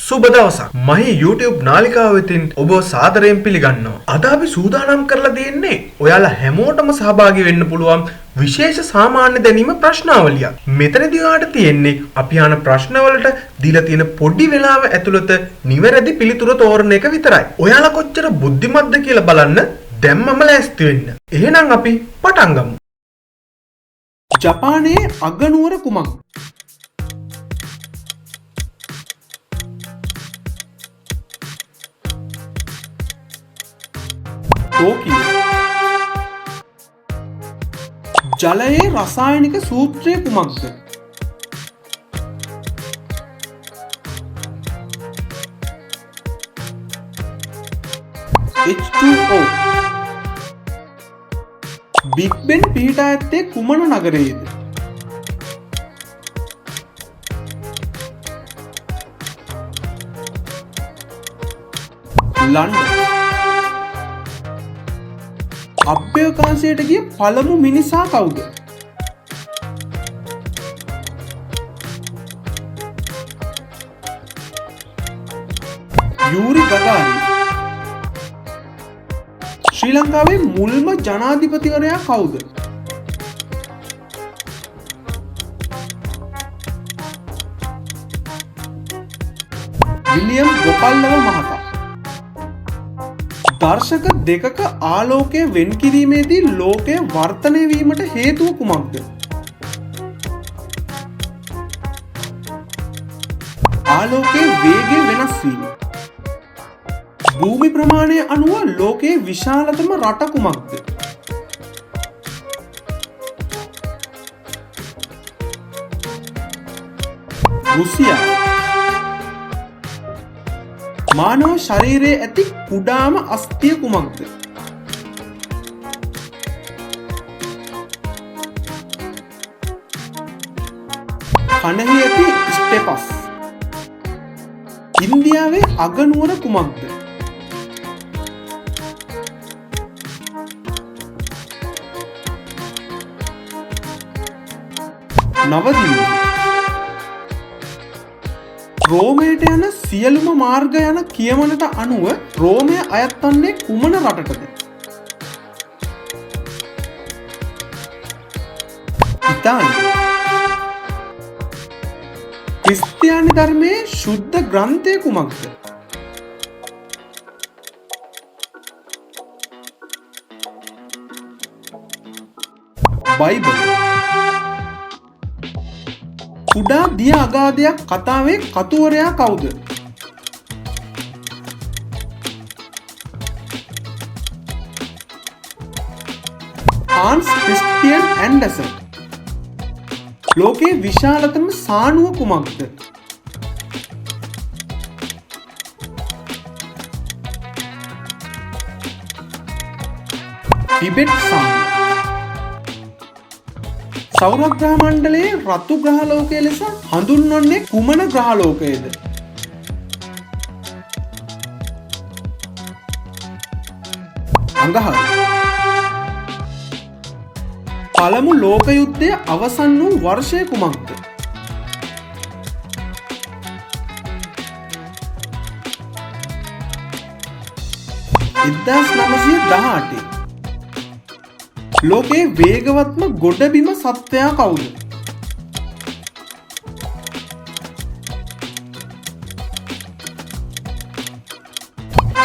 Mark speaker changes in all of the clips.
Speaker 1: සුබ දවසක්. මහී YouTube නාලිකාව වෙතින් ඔබ සාදරයෙන් පිළිගන්නවා. අද අපි සූදානම් කරලා තියෙන්නේ ඔයාලා හැමෝටම සහභාගී වෙන්න පුළුවන් විශේෂ සාමාන්‍ය දැනීම ප්‍රශ්නාවලියක්. මෙතනදී ඔයාලට තියෙන්නේ අපි අහන ප්‍රශ්නවලට දීලා තියෙන පොඩි වෙලාව ඇතුළත නිවැරදි පිළිතුර තෝරන එක විතරයි. ඔයාලා කොච්චර බුද්ධිමත්ද කියලා බලන්න දැම්මම ලෑස්ති වෙන්න. එහෙනම් අපි පටන් ගමු.
Speaker 2: ජපානයේ අගනුවර කුමක්ද? ටෝකියෝ. ජලයේ රසායනික සූත්‍රය කුමක්ද? H2O. බිග් බෙන් පිහිටා ඇත්තේ කුමන නගරයේද? ලන්ඩන්. අභ්‍යවකාශයට ගිය පළමු මිනිසා කවුද? Yuri Gagarin. ශ්‍රී ලංකාවේ මුල්ම ජනාධිපතිවරයා කවුද? විලියම් ගොපල්ලව මහතා. දර්ශක දෙකක ආලෝකය වෙන් කිරීමේදී ලෝකය වර්තනය වීමට හේතුව කුමක්ද? ආලෝකයේ වේගය වෙනස් වීම. භූමි ප්‍රමාණය අනුව ලෝකයේ විශාලතම රට කුමක්ද? රුසියා. මානව ශරීරයේ ඇති කුඩාම අස්ථිය කුමක්ද? කනෙහි ඇති ස්ටෙපස්. ඉන්දියාවේ අගනුවර කුමක්ද? නවදිල්ලි. රෝමයට යන සියලුම මාර්ග යන කියවනට අනුව රෝමය අයත් වන්නේ කුමන රටටද? ඉතාලිය. ක්‍රිස්තියානි ධර්මයේ ශුද්ධ ග්‍රන්ථය කුමක්ද? බයිබල්. කුඩා දිය අගාධයක් කතාවේ කතුවරයා කවුද? Hans Christian Anderson. ලෝකයේ විශාලතම සානුව කුමක්ද? ටිබෙට් සානුව. සෞරග්‍රහ මණ්ඩලයේ රතු ග්‍රහලෝකය ලෙස හඳුන්වන්නේ කුමන ග්‍රහලෝකයේද? අඟහරු. පළමු ලෝක යුද්ධය අවසන් වූ වර්ෂය කුමක්ද? 1918. ලෝකයේ වේගවත්ම ගොඩබිම සත්වයා කවුද?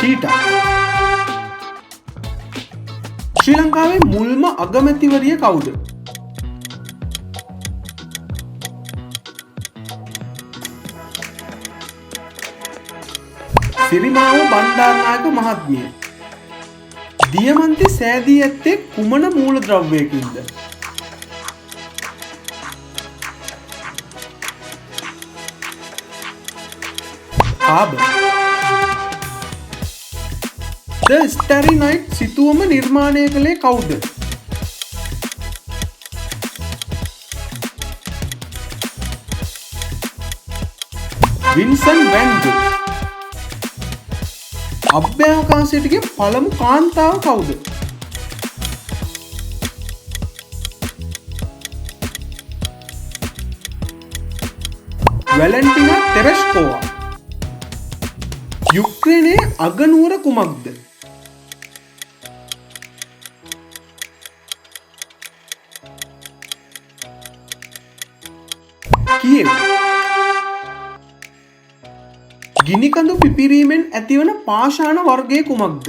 Speaker 2: චීටා. ශ්‍රී ලංකාවේ මුල්ම අගමැතිවරිය කවුද? සිරිමාව බණ්ඩාරනායක මහත්මිය. දියමන්ති සෑදී ඇත්තේ කුමන මූලද්‍රව්‍යයකින්ද? කාබන්. ද ස්ටැරි නයිට් සිතුවම නිර්මාණය කළේ කවුද? Vincent van ගොග්. අභ්‍යවකාශයට ගිය පළමු කාන්තාව කවුද? වැලන්ටිනා තෙරෙස්කෝවා. යුක්්‍රේනයේ අගනුවර කුමක්ද? කියව. ගිනිකඳු පිපිරීමෙන් ඇතිවන පාෂාණ වර්ගය කුමක්ද?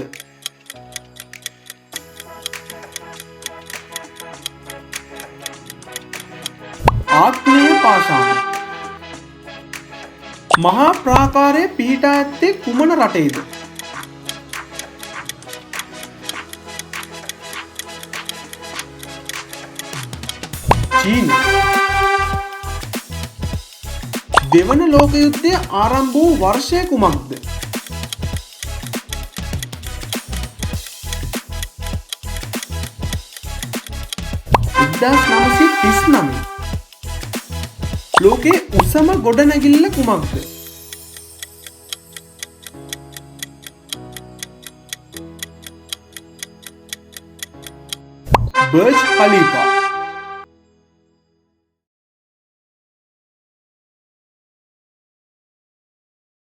Speaker 2: ආත්මීය පාෂාණ. මහා ප්‍රාකාරය පිහිටා ඇත්තේ කුමන රටේද? චීන. දෙවන ලෝක යුද්ධය ආරම්භ වූ වර්ෂය කුමක්ද? 1939. ලෝකයේ උසම ගොඩනැගිල්ල කුමක්ද? බර්ජ් ඛලීෆා.